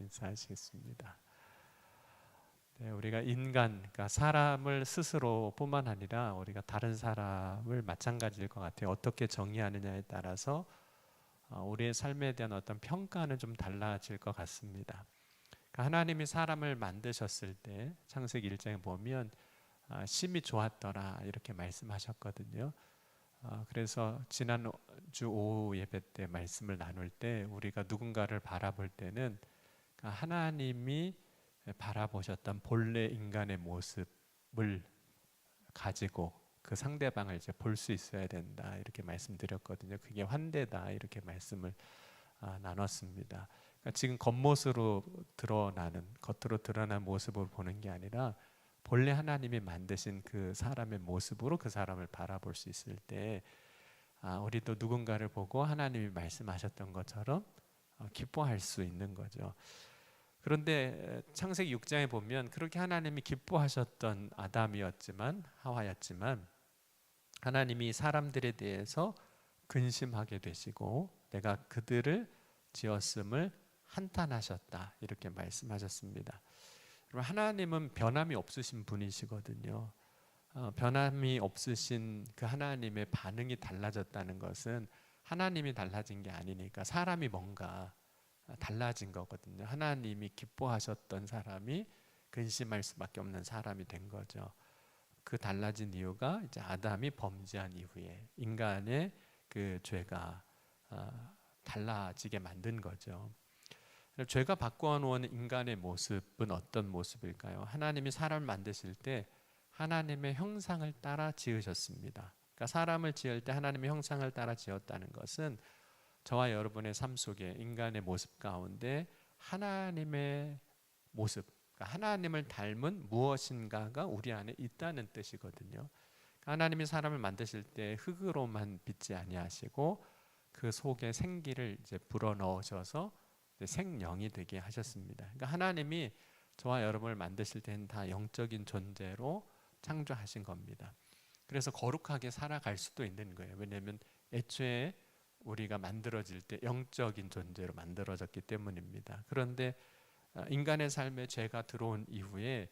인사하시겠습니다. 네, 우리가 인간, 그러니까 사람을 스스로뿐만 아니라 우리가 다른 사람을 마찬가지일 것 같아요. 어떻게 정의하느냐에 따라서 우리의 삶에 대한 어떤 평가는 좀 달라질 것 같습니다. 그러니까 하나님이 사람을 만드셨을 때 창세기 1장에 보면 심히 좋았더라 이렇게 말씀하셨거든요. 그래서 지난주 오후 예배 때 말씀을 나눌 때 우리가 누군가를 바라볼 때는 하나님이 바라보셨던 본래 인간의 모습을 가지고 그 상대방을 이제 볼 수 있어야 된다 이렇게 말씀드렸거든요. 그게 환대다 이렇게 말씀을 나눴습니다. 그러니까 지금 겉모습으로 겉으로 드러난 모습을 보는 게 아니라 본래 하나님이 만드신 그 사람의 모습으로 그 사람을 바라볼 수 있을 때 우리도 누군가를 보고 하나님이 말씀하셨던 것처럼 기뻐할 수 있는 거죠. 그런데 창세기 6장에 보면 그렇게 하나님이 기뻐하셨던 아담이었지만 하와였지만 하나님이 사람들에 대해서 근심하게 되시고 내가 그들을 지었음을 한탄하셨다 이렇게 말씀하셨습니다. 하나님은 변함이 없으신 분이시거든요. 변함이 없으신 그 하나님의 반응이 달라졌다는 것은 하나님이 달라진 게 아니니까 사람이 뭔가 달라진 거거든요. 하나님이 기뻐하셨던 사람이 근심할 수밖에 없는 사람이 된 거죠. 그 달라진 이유가 이제 아담이 범죄한 이후에 인간의 그 죄가 달라지게 만든 거죠. 죄가 바꿔놓은 인간의 모습은 어떤 모습일까요? 하나님이 사람을 만드실 때 하나님의 형상을 따라 지으셨습니다. 그러니까 사람을 지을 때 하나님의 형상을 따라 지었다는 것은 저와 여러분의 삶 속에 인간의 모습 가운데 하나님의 모습, 그러니까 하나님을 닮은 무엇인가가 우리 안에 있다는 뜻이거든요. 하나님이 사람을 만드실 때 흙으로만 빚지 아니하시고 그 속에 생기를 이제 불어 넣으셔서 생명이 되게 하셨습니다. 그러니까 하나님이 저와 여러분을 만드실 때는 다 영적인 존재로 창조하신 겁니다. 그래서 거룩하게 살아갈 수도 있는 거예요. 왜냐하면 애초에 우리가 만들어질 때 영적인 존재로 만들어졌기 때문입니다. 그런데 인간의 삶에 죄가 들어온 이후에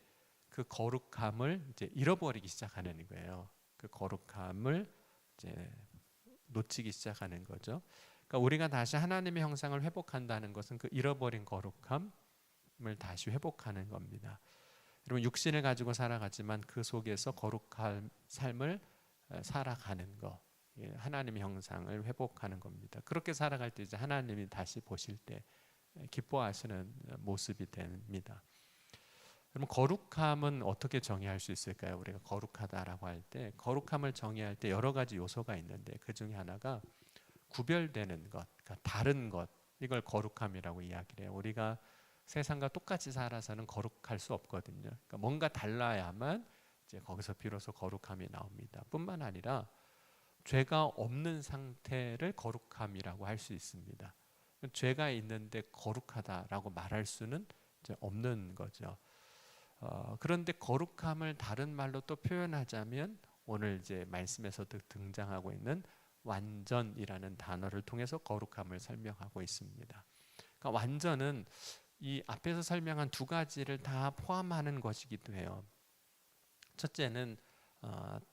그 거룩함을 이제 잃어버리기 시작하는 거예요. 그 거룩함을 이제 놓치기 시작하는 거죠. 그러니까 우리가 다시 하나님의 형상을 회복한다는 것은 그 잃어버린 거룩함을 다시 회복하는 겁니다. 여러분 육신을 가지고 살아가지만 그 속에서 거룩한 삶을 살아가는 것, 하나님의 형상을 회복하는 겁니다. 그렇게 살아갈 때 이제 하나님이 다시 보실 때 기뻐하시는 모습이 됩니다. 그럼 거룩함은 어떻게 정의할 수 있을까요? 우리가 거룩하다라고 할 때 거룩함을 정의할 때 여러 가지 요소가 있는데 그 중에 하나가 구별되는 것, 그러니까 다른 것, 이걸 거룩함이라고 이야기를 해요. 우리가 세상과 똑같이 살아서는 거룩할 수 없거든요. 그러니까 뭔가 달라야만 이제 거기서 비로소 거룩함이 나옵니다. 뿐만 아니라 죄가 없는 상태를 거룩함이라고 할 수 있습니다. 죄가 있는데 거룩하다라고 말할 수는 이제 없는 거죠. 그런데 거룩함을 다른 말로 또 표현하자면 오늘 이제 말씀에서도 등장하고 있는 완전이라는 단어를 통해서 거룩함을 설명하고 있습니다. 그러니까 완전은 이 앞에서 설명한 두 가지를 다 포함하는 것이기도 해요. 첫째는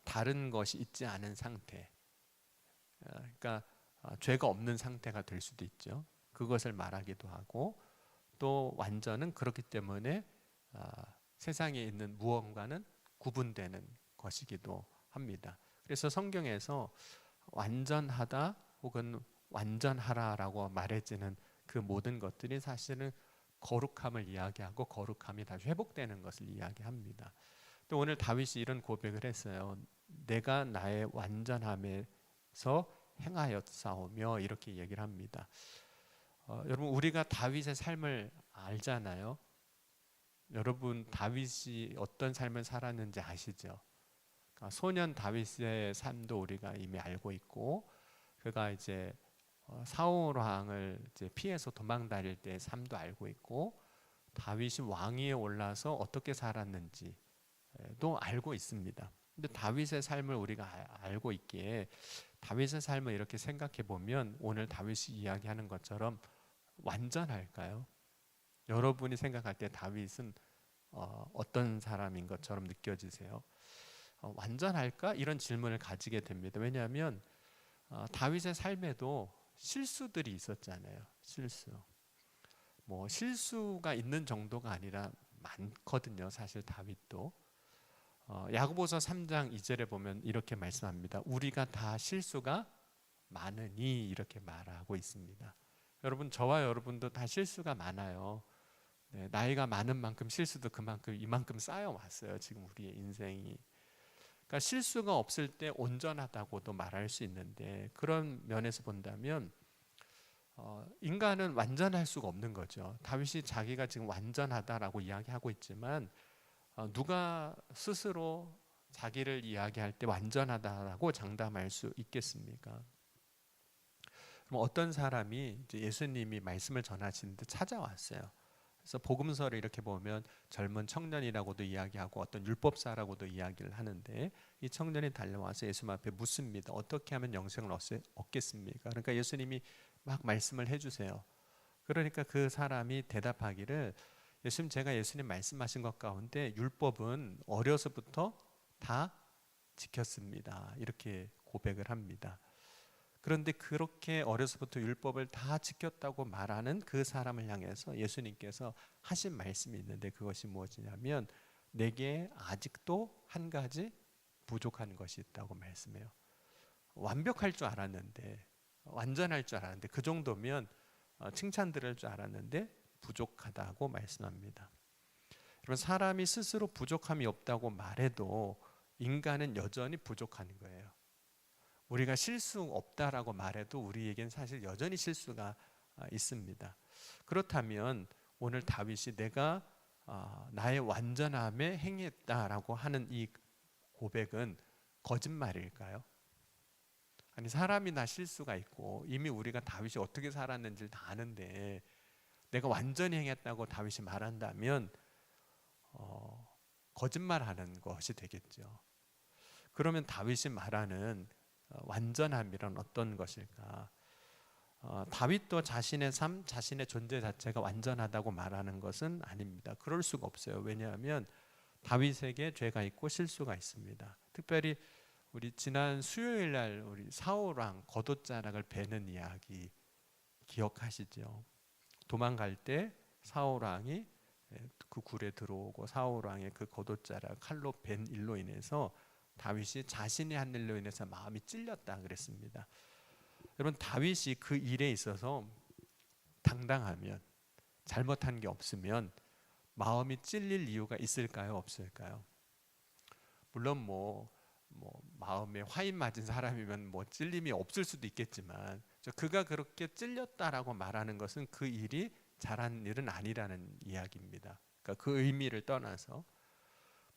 다른 것이 있지 않은 상태. 그러니까 죄가 없는 상태가 될 수도 있죠. 그것을 말하기도 하고 또 완전은 그렇기 때문에 세상에 있는 무언가는 구분되는 것이기도 합니다. 그래서 성경에서 완전하다 혹은 완전하라라고 말해지는 그 모든 것들이 사실은 거룩함을 이야기하고 거룩함이 다시 회복되는 것을 이야기합니다. 또 오늘 다윗이 이런 고백을 했어요. 내가 나의 완전함에서 행하였사오며 이렇게 얘기를 합니다. 여러분 우리가 다윗의 삶을 알잖아요. 여러분 다윗이 어떤 삶을 살았는지 아시죠? 그러니까 소년 다윗의 삶도 우리가 이미 알고 있고 그가 이제 사울 왕을 이제 피해서 도망 다닐 때의 삶도 알고 있고 다윗이 왕위에 올라서 어떻게 살았는지도 알고 있습니다. 근데 다윗의 삶을 우리가 알고 있기에 다윗의 삶을 이렇게 생각해 보면 오늘 다윗이 이야기하는 것처럼 완전할까요? 여러분이 생각할 때 다윗은 어떤 사람인 것처럼 느껴지세요? 완전할까? 이런 질문을 가지게 됩니다. 왜냐하면 다윗의 삶에도 실수들이 있었잖아요. 실수가 있는 정도가 아니라 많거든요. 사실 다윗도. 야고보서 3장 2절에 보면 이렇게 말씀합니다. 우리가 다 실수가 많으니, 이렇게 말하고 있습니다. 여러분, 저와 여러분도 다 실수가 많아요. 네, 나이가 많은 만큼 실수도 이만큼 쌓여 왔어요. 지금 우리의 인생이. 그러니까 실수가 없을 때 온전하다고도 말할 수 있는데, 그런 면에서 본다면 인간은 완전할 수가 없는 거죠. 다윗이 자기가 지금 완전하다라고 이야기하고 있지만 누가 스스로 자기를 이야기할 때 완전하다라고 장담할 수 있겠습니까? 그럼 어떤 사람이 이제 예수님이 말씀을 전하시는데 찾아왔어요. 그래서 복음서를 이렇게 보면 젊은 청년이라고도 이야기하고 어떤 율법사라고도 이야기를 하는데, 이 청년이 달려와서 예수님 앞에 묻습니다. 어떻게 하면 영생을 얻겠습니까? 그러니까 예수님이 막 말씀을 해주세요. 그러니까 그 사람이 대답하기를, 예수님, 제가 예수님 말씀하신 것 가운데 율법은 어려서부터 다 지켰습니다. 이렇게 고백을 합니다. 그런데 그렇게 어려서부터 율법을 다 지켰다고 말하는 그 사람을 향해서 예수님께서 하신 말씀이 있는데, 그것이 무엇이냐면 내게 아직도 한 가지 부족한 것이 있다고 말씀해요. 완벽할 줄 알았는데, 완전할 줄 알았는데, 그 정도면 칭찬 들을 줄 알았는데 부족하다고 말씀합니다. 여러분, 사람이 스스로 부족함이 없다고 말해도 인간은 여전히 부족한 거예요. 우리가 실수 없다라고 말해도 우리에겐 사실 여전히 실수가 있습니다. 그렇다면 오늘 다윗이 내가 나의 완전함에 행했다라고 하는 이 고백은 거짓말일까요? 아니, 사람이 나 실수가 있고 이미 우리가 다윗이 어떻게 살았는지를 다 아는데 내가 완전히 행했다고 다윗이 말한다면 거짓말하는 것이 되겠죠. 그러면 다윗이 말하는 완전함이란 어떤 것일까? 다윗도 자신의 삶, 자신의 존재 자체가 완전하다고 말하는 것은 아닙니다. 그럴 수가 없어요. 왜냐하면 다윗에게 죄가 있고 실수가 있습니다. 특별히 우리 지난 수요일 날 우리 사울왕 겉옷자락을 베는 이야기 기억하시죠? 도망갈 때 사울왕이 그 굴에 들어오고 사울왕의 그 겉옷자락 칼로 벤 일로 인해서 다윗이 자신이 한 일로 인해서 마음이 찔렸다 그랬습니다. 여러분, 다윗이 그 일에 있어서 당당하면, 잘못한 게 없으면 마음이 찔릴 이유가 있을까요? 없을까요? 물론 마음에 화인 맞은 사람이면 찔림이 없을 수도 있겠지만, 그가 그렇게 찔렸다라고 말하는 것은 그 일이 잘한 일은 아니라는 이야기입니다. 그러니까 그 의미를 떠나서,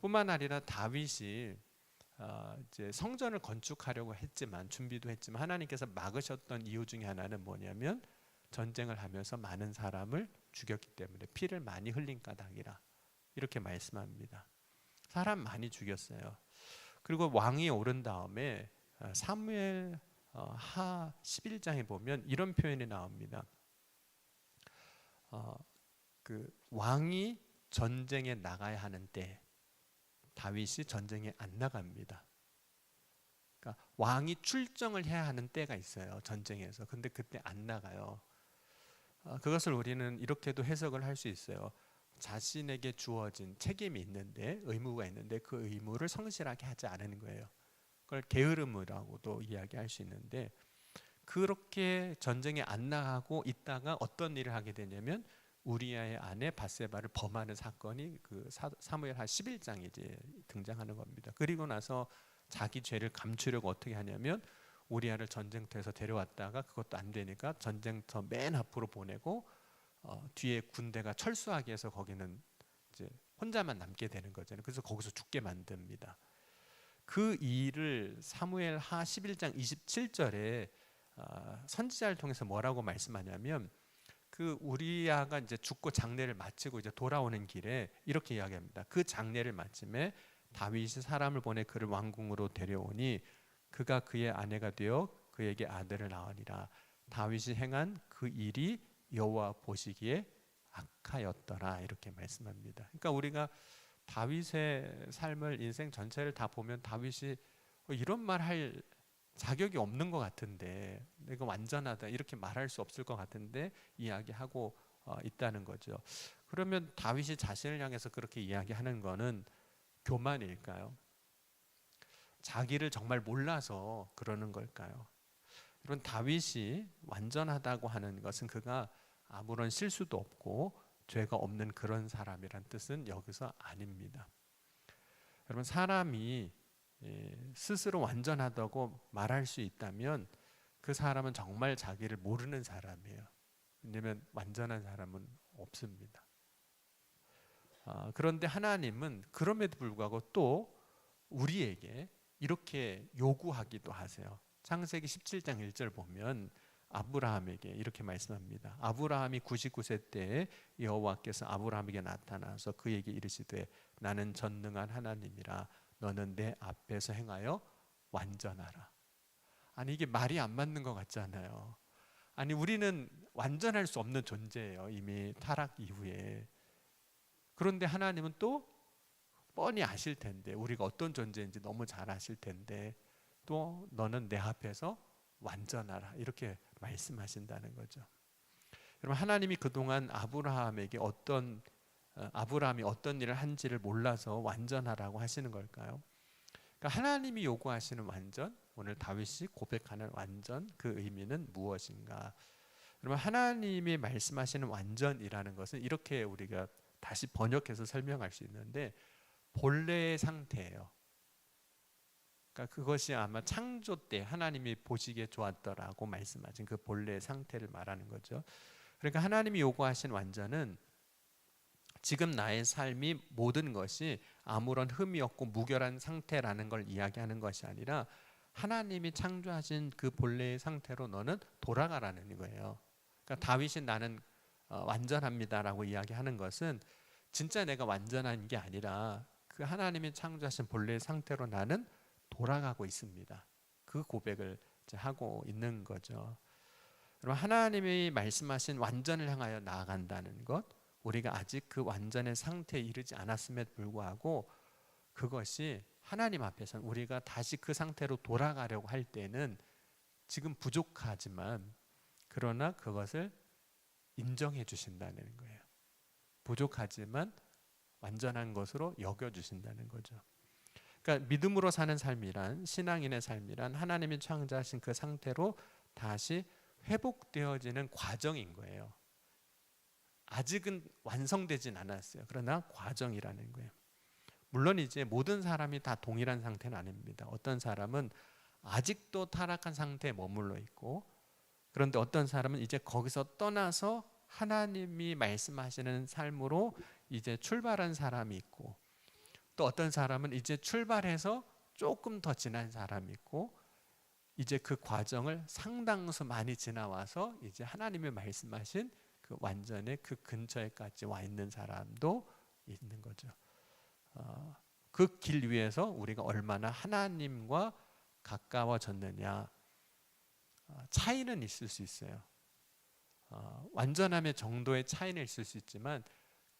뿐만 아니라 다윗이 이제 성전을 건축하려고 했지만, 준비도 했지만 하나님께서 막으셨던 이유 중에 하나는 뭐냐면 전쟁을 하면서 많은 사람을 죽였기 때문에 피를 많이 흘린 까닭이라, 이렇게 말씀합니다. 사람 많이 죽였어요. 그리고 왕이 오른 다음에 사무엘 하 11장에 보면 이런 표현이 나옵니다. 그 왕이 전쟁에 나가야 하는 때 다윗이 전쟁에 안 나갑니다. 그러니까 왕이 출정을 해야 하는 때가 있어요, 전쟁에서. 근데 그때 안 나가요. 그것을 우리는 이렇게도 해석을 할 수 있어요. 자신에게 주어진 책임이 있는데, 의무가 있는데 그 의무를 성실하게 하지 않는 거예요. 그걸 게으름이라고도 이야기할 수 있는데, 그렇게 전쟁에 안 나가고 있다가 어떤 일을 하게 되냐면 우리아의 아내 밧세바를 범하는 사건이 그 사무엘하 11장에 이제 등장하는 겁니다. 그리고 나서 자기 죄를 감추려고 어떻게 하냐면 우리아를 전쟁터에서 데려왔다가 그것도 안 되니까 전쟁터 맨 앞으로 보내고 뒤에 군대가 철수하기 위해서 거기는 이제 혼자만 남게 되는 거잖아요. 그래서 거기서 죽게 만듭니다. 그 일을 사무엘하 11장 27절에 선지자를 통해서 뭐라고 말씀하냐면, 그 우리아가 이제 죽고 장례를 마치고 이제 돌아오는 길에 이렇게 이야기합니다. 그 장례를 마침에 다윗이 사람을 보내 그를 왕궁으로 데려오니 그가 그의 아내가 되어 그에게 아들을 낳으니라. 다윗이 행한 그 일이 여호와 보시기에 악하였더라 이렇게 말씀합니다. 그러니까 우리가 다윗의 삶을 인생 전체를 다 보면 다윗이 이런 말 할 자격이 없는 것 같은데 내가 완전하다 이렇게 말할 수 없을 것 같은데 이야기하고 있다는 거죠. 그러면 다윗이 자신을 향해서 그렇게 이야기하는 거는 교만일까요? 자기를 정말 몰라서 그러는 걸까요? 여러분, 다윗이 완전하다고 하는 것은 그가 아무런 실수도 없고 죄가 없는 그런 사람이란 뜻은 여기서 아닙니다. 여러분, 사람이 스스로 완전하다고 말할 수 있다면 그 사람은 정말 자기를 모르는 사람이에요. 왜냐하면 완전한 사람은 없습니다. 그런데 하나님은 그럼에도 불구하고 또 우리에게 이렇게 요구하기도 하세요. 창세기 17장 1절 보면 아브라함에게 이렇게 말씀합니다. 아브라함이 99세 때에 여호와께서 아브라함에게 나타나서 그에게 이르시되 나는 전능한 하나님이라 너는 내 앞에서 행하여 완전하라. 아니 이게 말이 안 맞는 것 같잖아요. 아니 우리는 완전할 수 없는 존재예요. 이미 타락 이후에. 그런데 하나님은 또 뻔히 아실 텐데 우리가 어떤 존재인지 너무 잘 아실 텐데 또 너는 내 앞에서 완전하라 이렇게 말씀하신다는 거죠. 여러분 하나님이 그동안 아브라함이 어떤 일을 한지를 몰라서 완전하라고 하시는 걸까요? 그러니까 하나님이 요구하시는 완전, 오늘 다윗이 고백하는 완전, 그 의미는 무엇인가? 여러분 하나님이 말씀하시는 완전이라는 것은 이렇게 우리가 다시 번역해서 설명할 수 있는데 본래의 상태예요. 그러니까 그것이 아마 창조 때 하나님이 보시기에 좋았더라고 말씀하신 그 본래의 상태를 말하는 거죠. 그러니까 하나님이 요구하신 완전은 지금 나의 삶이 모든 것이 아무런 흠이 없고 무결한 상태라는 걸 이야기하는 것이 아니라 하나님이 창조하신 그 본래의 상태로 너는 돌아가라는 거예요. 그러니까 다윗이 나는 완전합니다라고 이야기하는 것은 진짜 내가 완전한 게 아니라 그 하나님이 창조하신 본래의 상태로 나는 돌아가고 있습니다. 그 고백을 하고 있는 거죠. 여러분 하나님이 말씀하신 완전을 향하여 나아간다는 것, 우리가 아직 그 완전의 상태에 이르지 않았음에도 불구하고 그것이 하나님 앞에서는 우리가 다시 그 상태로 돌아가려고 할 때는 지금 부족하지만 그러나 그것을 인정해 주신다는 거예요. 부족하지만 완전한 것으로 여겨주신다는 거죠. 그러니까 믿음으로 사는 삶이란, 신앙인의 삶이란 하나님이 창조하신 그 상태로 다시 회복되어지는 과정인 거예요. 아직은 완성되진 않았어요. 그러나 과정이라는 거예요. 물론 이제 모든 사람이 다 동일한 상태는 아닙니다. 어떤 사람은 아직도 타락한 상태에 머물러 있고, 그런데 어떤 사람은 이제 거기서 떠나서 하나님이 말씀하시는 삶으로 이제 출발한 사람이 있고, 또 어떤 사람은 이제 출발해서 조금 더 지난 사람이 있고, 이제 그 과정을 상당수 많이 지나와서 이제 하나님이 말씀하신 그 완전의 그 근처에까지 와 있는 사람도 있는 거죠. 그 길 위에서 우리가 얼마나 하나님과 가까워졌느냐, 차이는 있을 수 있어요. 완전함의 정도의 차이는 있을 수 있지만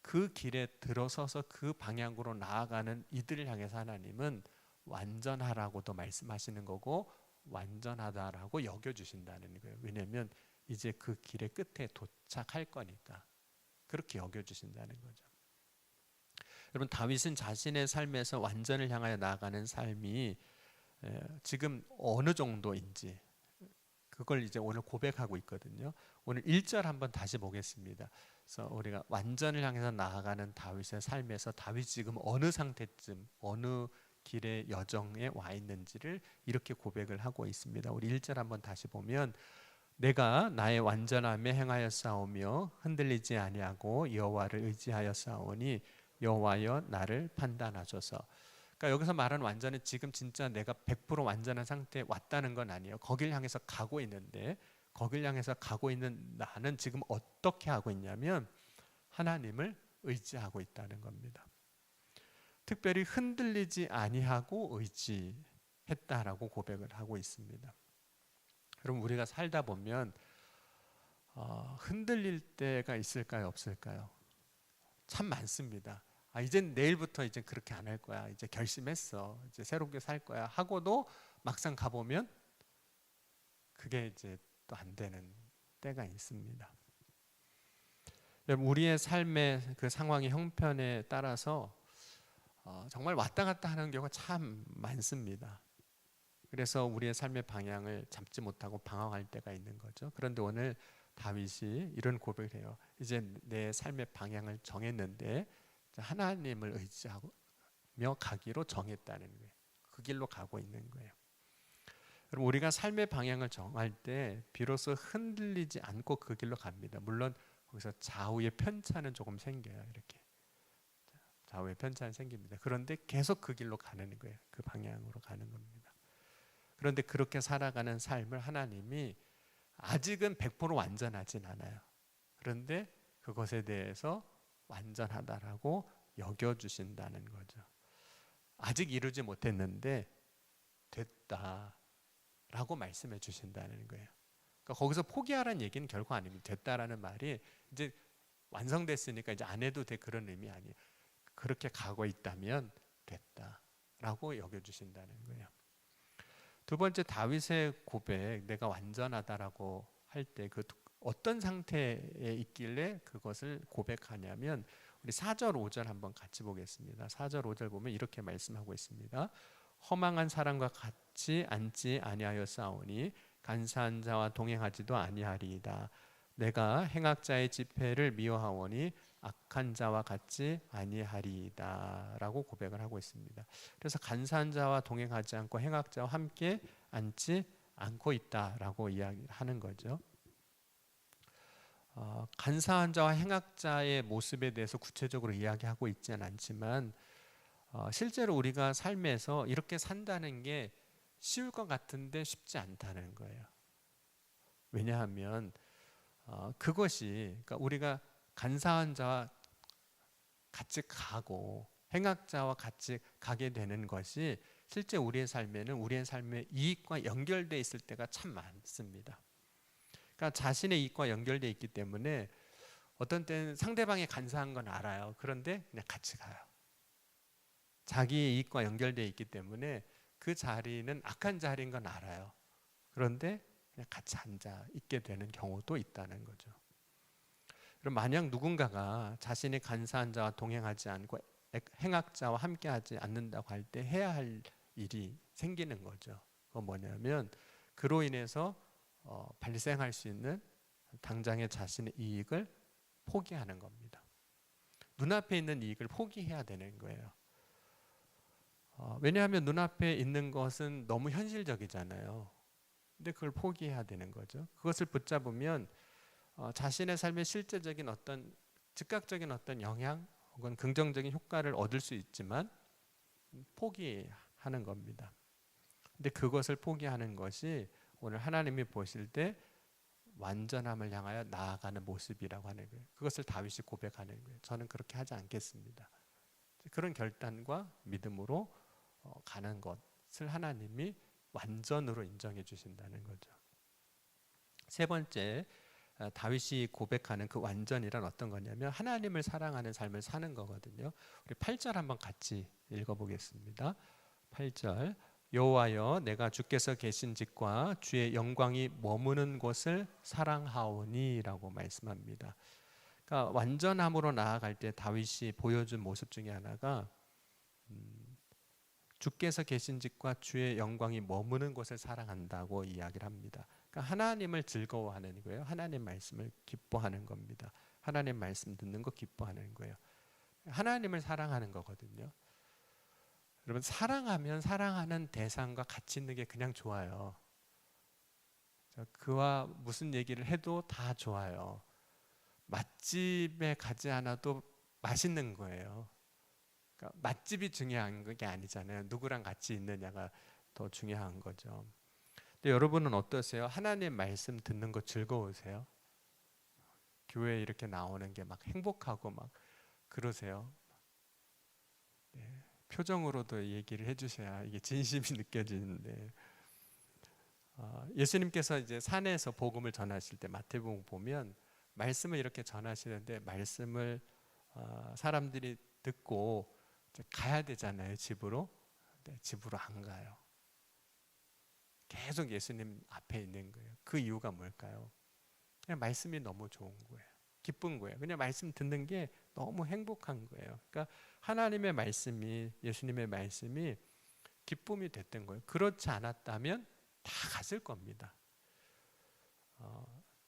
그 길에 들어서서 그 방향으로 나아가는 이들을 향해서 하나님은 완전하라고도 말씀하시는 거고 완전하다라고 여겨주신다는 거예요. 왜냐하면 이제 그 길의 끝에 도착할 거니까 그렇게 여겨주신다는 거죠. 여러분 다윗은 자신의 삶에서 완전을 향하여 나아가는 삶이 지금 어느 정도인지 그걸 이제 오늘 고백하고 있거든요. 오늘 1절 한번 다시 보겠습니다. 그래서 우리가 완전을 향해서 나아가는 다윗의 삶에서 다윗이 지금 어느 상태쯤 어느 길의 여정에 와 있는지를 이렇게 고백을 하고 있습니다. 우리 1절 한번 다시 보면 내가 나의 완전함에 행하여 싸우며 흔들리지 아니하고 여호와를 의지하여 싸우니 여호와여 나를 판단하소서. 그러니까 여기서 말하는 완전은 지금 진짜 내가 100% 완전한 상태에 왔다는 건 아니에요. 거길 향해서 가고 있는데 거길 향해서 가고 있는 나는 지금 어떻게 하고 있냐면 하나님을 의지하고 있다는 겁니다. 특별히 흔들리지 아니하고 의지했다라고 고백을 하고 있습니다. 여러분 우리가 살다 보면 흔들릴 때가 있을까요, 없을까요? 참 많습니다. 이젠 내일부터 이제 그렇게 안 할 거야. 이제 결심했어. 이제 새롭게 살 거야. 하고도 막상 가보면 그게 이제 또 안 되는 때가 있습니다. 우리의 삶의 그 상황의 형편에 따라서 정말 왔다 갔다 하는 경우가 참 많습니다. 그래서 우리의 삶의 방향을 잡지 못하고 방황할 때가 있는 거죠. 그런데 오늘 다윗이 이런 고백을 해요. 이제 내 삶의 방향을 정했는데 하나님을 의지하며 가기로 정했다는 거예요. 그 길로 가고 있는 거예요. 그럼 우리가 삶의 방향을 정할 때 비로소 흔들리지 않고 그 길로 갑니다. 물론 거기서 좌우의 편차는 조금 생겨요. 이렇게 좌우의 편차는 생깁니다. 그런데 계속 그 길로 가는 거예요. 그 방향으로 가는 겁니다. 그런데 그렇게 살아가는 삶을 하나님이 아직은 100% 완전하진 않아요. 그런데 그것에 대해서 완전하다라고 여겨주신다는 거죠. 아직 이루지 못했는데 됐다라고 말씀해 주신다는 거예요. 그러니까 거기서 포기하라는 얘기는 결코 아닙니다. 됐다라는 말이 이제 완성됐으니까 이제 안 해도 돼 그런 의미 아니에요. 그렇게 가고 있다면 됐다라고 여겨주신다는 거예요. 두 번째 다윗의 고백, 내가 완전하다라고 할 때 그 어떤 상태에 있길래 그것을 고백하냐면 우리 4절 5절 한번 같이 보겠습니다. 4절 5절 보면 이렇게 말씀하고 있습니다. 허망한 사람과 같이 앉지 아니하였사오니 간사한 자와 동행하지도 아니하리이다. 내가 행악자의 집회를 미워하오니 악한 자와 같지 아니하리이다 라고 고백을 하고 있습니다. 그래서 간사한 자와 동행하지 않고 행악자와 함께 앉지 않고 있다라고 이야기하는 거죠. 간사한 자와 행악자의 모습에 대해서 구체적으로 이야기하고 있지는 않지만 실제로 우리가 삶에서 이렇게 산다는 게 쉬울 것 같은데 쉽지 않다는 거예요. 왜냐하면 그것이 그러니까 우리가 간사한 자와 같이 가고 행악자와 같이 가게 되는 것이 실제 우리의 삶에는 우리의 삶의 이익과 연결되어 있을 때가 참 많습니다. 그러니까 자신의 이익과 연결되어 있기 때문에 어떤 때는 상대방이 간사한 건 알아요. 그런데 그냥 같이 가요. 자기의 이익과 연결되어 있기 때문에 그 자리는 악한 자리인 건 알아요. 그런데 그냥 같이 앉아 있게 되는 경우도 있다는 거죠. 그럼 만약 누군가가 자신의 간사한 자와 동행하지 않고 행악자와 함께하지 않는다고 할 때 해야 할 일이 생기는 거죠. 그건 뭐냐면 그로 인해서 발생할 수 있는 당장의 자신의 이익을 포기하는 겁니다. 눈앞에 있는 이익을 포기해야 되는 거예요. 왜냐하면 눈앞에 있는 것은 너무 현실적이잖아요. 근데 그걸 포기해야 되는 거죠. 그것을 붙잡으면 자신의 삶에 실제적인 어떤 즉각적인 어떤 영향 혹은 긍정적인 효과를 얻을 수 있지만 포기하는 겁니다. 근데 그것을 포기하는 것이 오늘 하나님이 보실 때 완전함을 향하여 나아가는 모습이라고 하는 거예요. 그것을 다윗이 고백하는 거예요. 저는 그렇게 하지 않겠습니다. 그런 결단과 믿음으로 가는 것을 하나님이 완전으로 인정해 주신다는 거죠. 세 번째 다윗이 고백하는 그 완전이란 어떤 거냐면 하나님을 사랑하는 삶을 사는 거거든요. 우리 8절 한번 같이 읽어보겠습니다. 8절 여호와여 내가 주께서 계신 집과 주의 영광이 머무는 곳을 사랑하오니 라고 말씀합니다. 그러니까 완전함으로 나아갈 때 다윗이 보여준 모습 중에 하나가 주께서 계신 집과 주의 영광이 머무는 곳을 사랑한다고 이야기를 합니다. 그러니까 하나님을 즐거워하는 거예요. 하나님 말씀을 기뻐하는 겁니다. 하나님 말씀 듣는 거 기뻐하는 거예요. 하나님을 사랑하는 거거든요. 여러분 사랑하면 사랑하는 대상과 같이 있는 게 그냥 좋아요. 그와 무슨 얘기를 해도 다 좋아요. 맛집에 가지 않아도 맛있는 거예요. 그러니까 맛집이 중요한 게 아니잖아요. 누구랑 같이 있느냐가 더 중요한 거죠. 근데 여러분은 어떠세요? 하나님 말씀 듣는 거 즐거우세요? 교회에 이렇게 나오는 게 막 행복하고 막 그러세요? 표정으로도 얘기를 해주셔야 이게 진심이 느껴지는데 예수님께서 이제 산에서 복음을 전하실 때 마태복음 보면 말씀을 이렇게 전하시는데 말씀을 사람들이 듣고 이제 가야 되잖아요, 집으로. 근데 집으로 안 가요. 계속 예수님 앞에 있는 거예요. 그 이유가 뭘까요? 그냥 말씀이 너무 좋은 거예요. 기쁜 거예요. 그냥 말씀 듣는 게 너무 행복한 거예요. 그러니까 하나님의 말씀이, 예수님의 말씀이 기쁨이 됐던 거예요. 그렇지 않았다면 다 갔을 겁니다.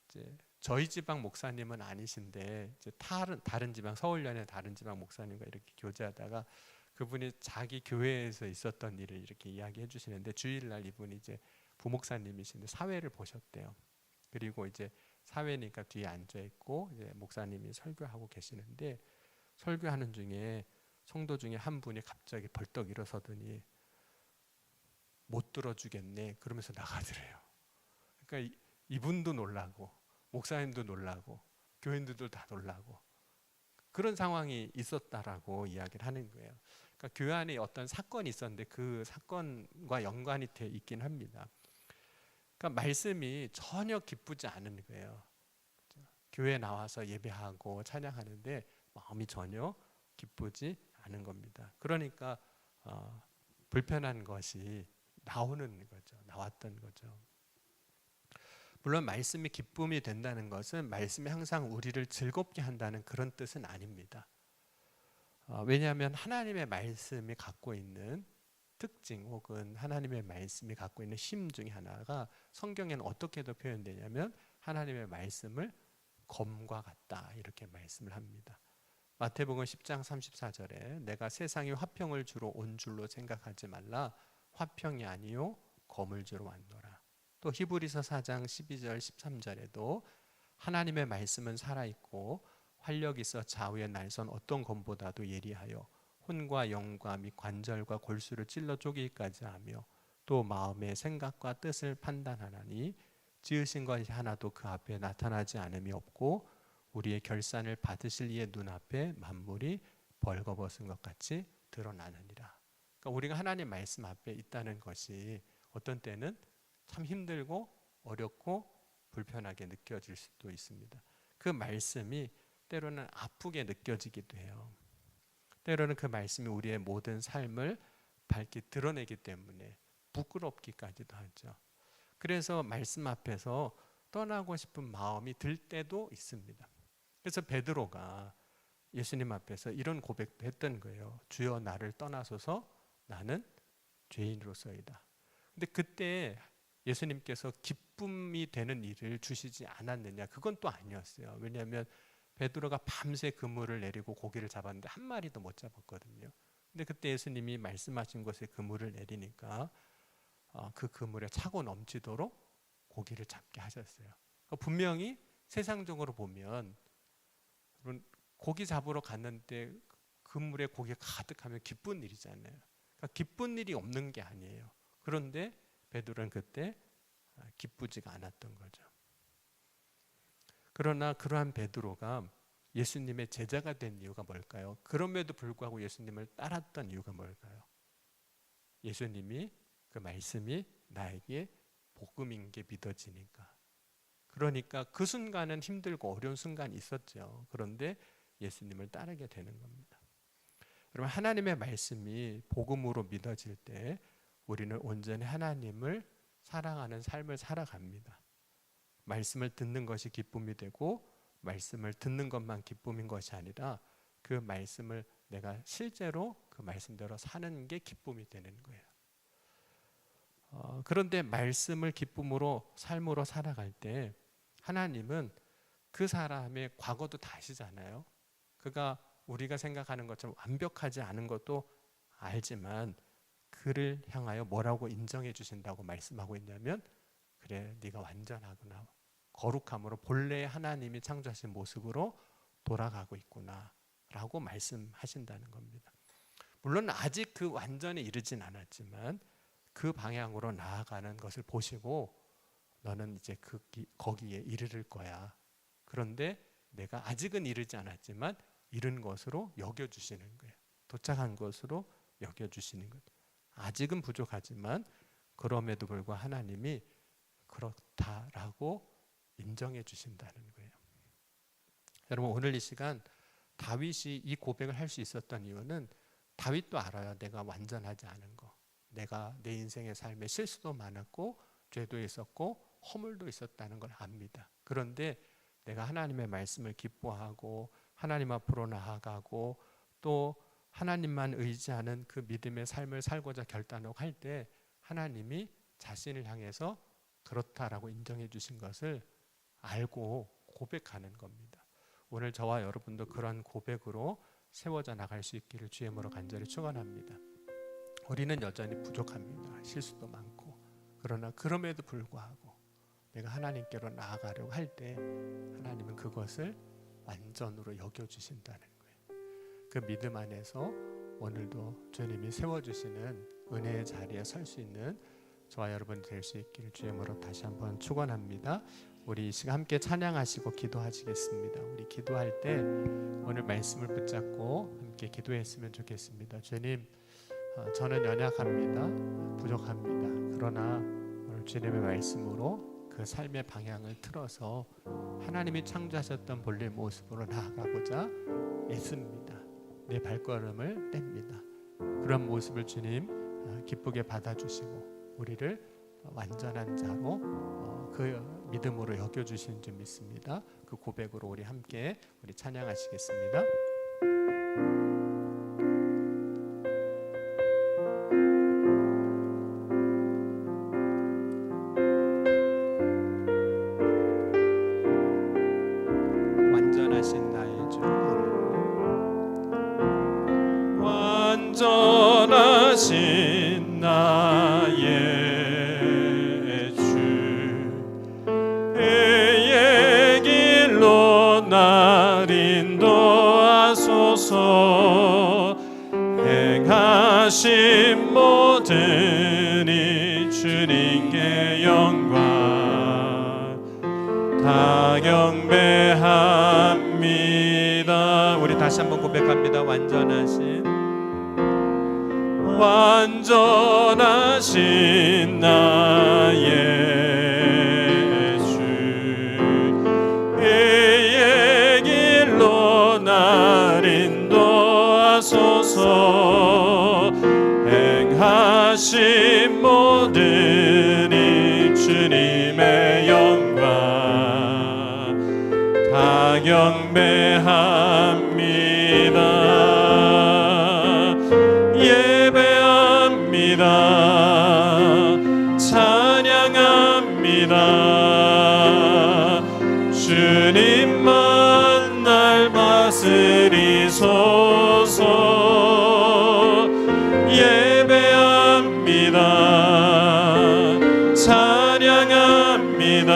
이제 저희 지방 목사님은 아니신데 이제 다른 지방, 서울연의 다른 지방 목사님과 이렇게 교제하다가 그분이 자기 교회에서 있었던 일을 이렇게 이야기해 주시는데, 주일날 이분이 이제 부목사님이신데 사회를 보셨대요. 그리고 이제 사회니까 뒤에 앉아 있고 이제 목사님이 설교하고 계시는데, 설교하는 중에 성도 중에 한 분이 갑자기 벌떡 일어서더니 못 들어주겠네 그러면서 나가더래요. 그러니까 이분도 놀라고 목사님도 놀라고 교인들도 다 놀라고 그런 상황이 있었다라고 이야기를 하는 거예요. 그러니까 교회 안에 어떤 사건이 있었는데 그 사건과 연관이 돼 있긴 합니다. 그러니까 말씀이 전혀 기쁘지 않은 거예요. 교회 나와서 예배하고 찬양하는데 마음이 전혀 기쁘지 않은 겁니다. 그러니까 불편한 것이 나오는 거죠. 나왔던 거죠. 물론 말씀이 기쁨이 된다는 것은 말씀이 항상 우리를 즐겁게 한다는 그런 뜻은 아닙니다. 왜냐하면 하나님의 말씀이 갖고 있는 특징 혹은 하나님의 말씀이 갖고 있는 힘 중에 하나가 성경에는 어떻게도 표현되냐면 하나님의 말씀을 검과 같다 이렇게 말씀을 합니다. 마태복음 10장 34절에 내가 세상에 화평을 주러 온 줄로 생각하지 말라 화평이 아니요 검을 주러 왔노라. 또 히브리서 4장 12절 13절에도 하나님의 말씀은 살아있고 활력 있어 좌우의 날선 어떤 검보다도 예리하여 혼과 영과 및 관절과 골수를 찔러 쪼개기까지 하며 또 마음의 생각과 뜻을 판단하나니 지으신 것이 하나도 그 앞에 나타나지 않음이 없고 우리의 결산을 받으실 이의 눈앞에 만물이 벌거벗은 것 같이 드러나느니라. 그러니까 우리가 하나님 말씀 앞에 있다는 것이 어떤 때는 참 힘들고 어렵고 불편하게 느껴질 수도 있습니다. 그 말씀이 때로는 아프게 느껴지기도 해요. 때로는 그 말씀이 우리의 모든 삶을 밝게 드러내기 때문에 부끄럽기까지도 하죠. 그래서 말씀 앞에서 떠나고 싶은 마음이 들 때도 있습니다. 그래서 베드로가 예수님 앞에서 이런 고백도 했던 거예요. 주여 나를 떠나소서 나는 죄인으로서이다. 근데 그때 예수님께서 기쁨이 되는 일을 주시지 않았느냐? 그건 또 아니었어요. 왜냐하면 베드로가 밤새 그물을 내리고 고기를 잡았는데 한 마리도 못 잡았거든요. 근데 그때 예수님이 말씀하신 것에 그물을 내리니까 그 그물에 차고 넘치도록 고기를 잡게 하셨어요. 그러니까 분명히 세상적으로 보면 고기 잡으러 갔는데 그물에 고기가 가득하면 기쁜 일이잖아요. 그러니까 기쁜 일이 없는 게 아니에요. 그런데 베드로는 그때 기쁘지가 않았던 거죠. 그러나 그러한 베드로가 예수님의 제자가 된 이유가 뭘까요? 그럼에도 불구하고 예수님을 따랐던 이유가 뭘까요? 예수님이 그 말씀이 나에게 복음인 게 믿어지니까. 그러니까 그 순간은 힘들고 어려운 순간이 있었죠. 그런데 예수님을 따르게 되는 겁니다. 여러분, 하나님의 말씀이 복음으로 믿어질 때 우리는 온전히 하나님을 사랑하는 삶을 살아갑니다. 말씀을 듣는 것이 기쁨이 되고 말씀을 듣는 것만 기쁨인 것이 아니라 그 말씀을 내가 실제로 그 말씀대로 사는 게 기쁨이 되는 거예요. 그런데 말씀을 기쁨으로 삶으로 살아갈 때 하나님은 그 사람의 과거도 다 아시잖아요. 그가 우리가 생각하는 것처럼 완벽하지 않은 것도 알지만 그를 향하여 뭐라고 인정해 주신다고 말씀하고 있냐면 그래 네가 완전하구나, 거룩함으로 본래 하나님이 창조하신 모습으로 돌아가고 있구나 라고 말씀하신다는 겁니다. 물론 아직 그 완전에 이르진 않았지만 그 방향으로 나아가는 것을 보시고 너는 이제 거기에 이르를 거야. 그런데 내가 아직은 이르지 않았지만 이른 것으로 여겨주시는 거예요. 도착한 것으로 여겨주시는 거예요. 아직은 부족하지만 그럼에도 불구하고 하나님이 그렇다라고 인정해 주신다는 거예요. 여러분, 오늘 이 시간 다윗이 이 고백을 할 수 있었던 이유는 다윗도 알아요. 내가 완전하지 않은 거, 내가 내 인생의 삶에 실수도 많았고 죄도 있었고 허물도 있었다는 걸 압니다. 그런데 내가 하나님의 말씀을 기뻐하고 하나님 앞으로 나아가고 또 하나님만 의지하는 그 믿음의 삶을 살고자 결단하고 할 때 하나님이 자신을 향해서 그렇다라고 인정해 주신 것을 알고 고백하는 겁니다. 오늘 저와 여러분도 그런 고백으로 세워져 나갈 수 있기를 주의 이름으로 간절히 축원합니다. 우리는 여전히 부족합니다. 실수도 많고. 그러나 그럼에도 불구하고 내가 하나님께로 나아가려고 할 때 하나님은 그것을 완전으로 여겨주신다는 거예요. 그 믿음 안에서 오늘도 주님이 세워주시는 은혜의 자리에 설 수 있는 저와 여러분 될 수 있기를 주의 이름으로 다시 한번 축원합니다. 우리 이 시간 함께 찬양하시고 기도하시겠습니다. 우리 기도할 때 오늘 말씀을 붙잡고 함께 기도했으면 좋겠습니다. 주님, 저는 연약합니다. 부족합니다. 그러나 오늘 주님의 말씀으로 그 삶의 방향을 틀어서 하나님이 창조하셨던 본래 모습으로 나아가고자 애씁니다. 내 발걸음을 뗍니다. 그런 모습을 주님 기쁘게 받아주시고 우리를 완전한 자로 그 믿음으로 여겨주시는 줄 믿습니다. 그 고백으로 우리 함께 우리 찬양하시겠습니다. 완전하신 나의 주 하나님, 완전하신 나의 행하신 모든 이 주님께 영광 다 경배합니다. 우리 다시 한번 고백합니다. 완전하신 나의 주 의의 길로 날 인도하소서. 행하신 모든 이 주님의 영광 다 경배합니다. 찬양합니다. 주님만 날 다스리소서. 예배합니다. 찬양합니다.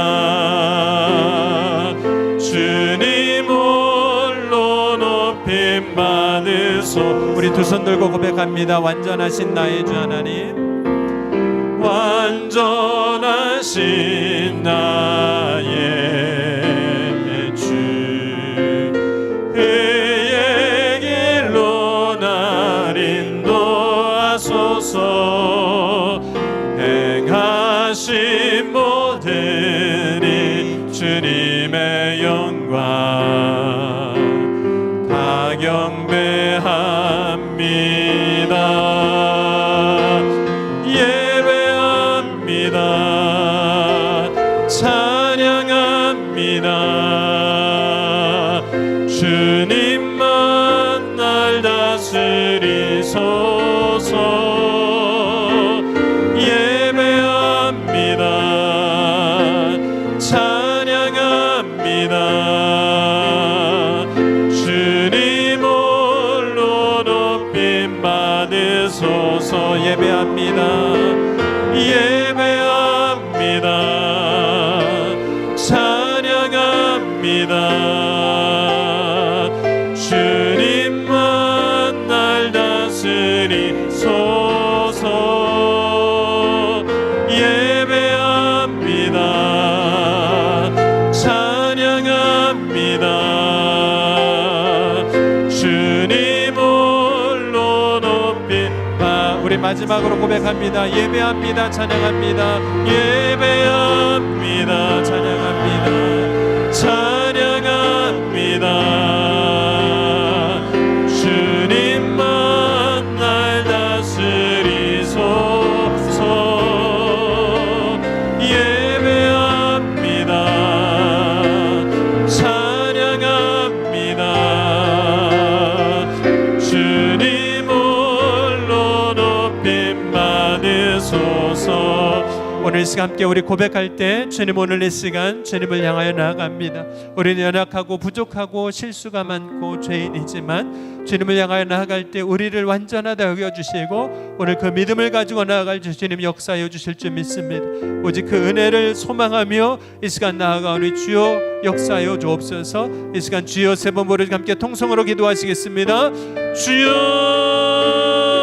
주님 홀로 높임 받으소. 우리 두 손 들고 고백합니다. 완전하신 나의 주 하나님, 완전하신 나의 주 의의 길로 날 인도하소서. 행하신 모든 이 주님의 영광 다 경배합니다. 찬양합니다. 주님만 날 다스리소서. 예배합니다. 찬양합니다. 주님 홀로 높임 받으소서. 예배합니다. 찬양합니다. 주님만 날 다스리소서. 예배합니다. 찬양합니다. 주님 홀로 높인 우리 우리 마지막으로 고백합니다. 예배합니다. 찬양합니다. 예배합니다. 찬양합니다. 찬양합니다. 주님만 날 다스리소서. 예배합니다. 찬양합니다. 주님 홀로 높임 받으소서. 오늘 이 시간 함께 우리 고백할 때 주님, 오늘 이 시간 주님을 향하여 나아갑니다. 우리는 연약하고 부족하고 실수가 많고 죄인이지만 주님을 향하여 나아갈 때 우리를 완전하다 여겨주시고 오늘 그 믿음을 가지고 나아갈 주님 역사하여 주실 줄 믿습니다. 오직 그 은혜를 소망하며 이 시간 나아가오니 주여 역사하여 주옵소서. 이 시간 주여 세 번 부르짖고 함께 통성으로 기도하시겠습니다. 주여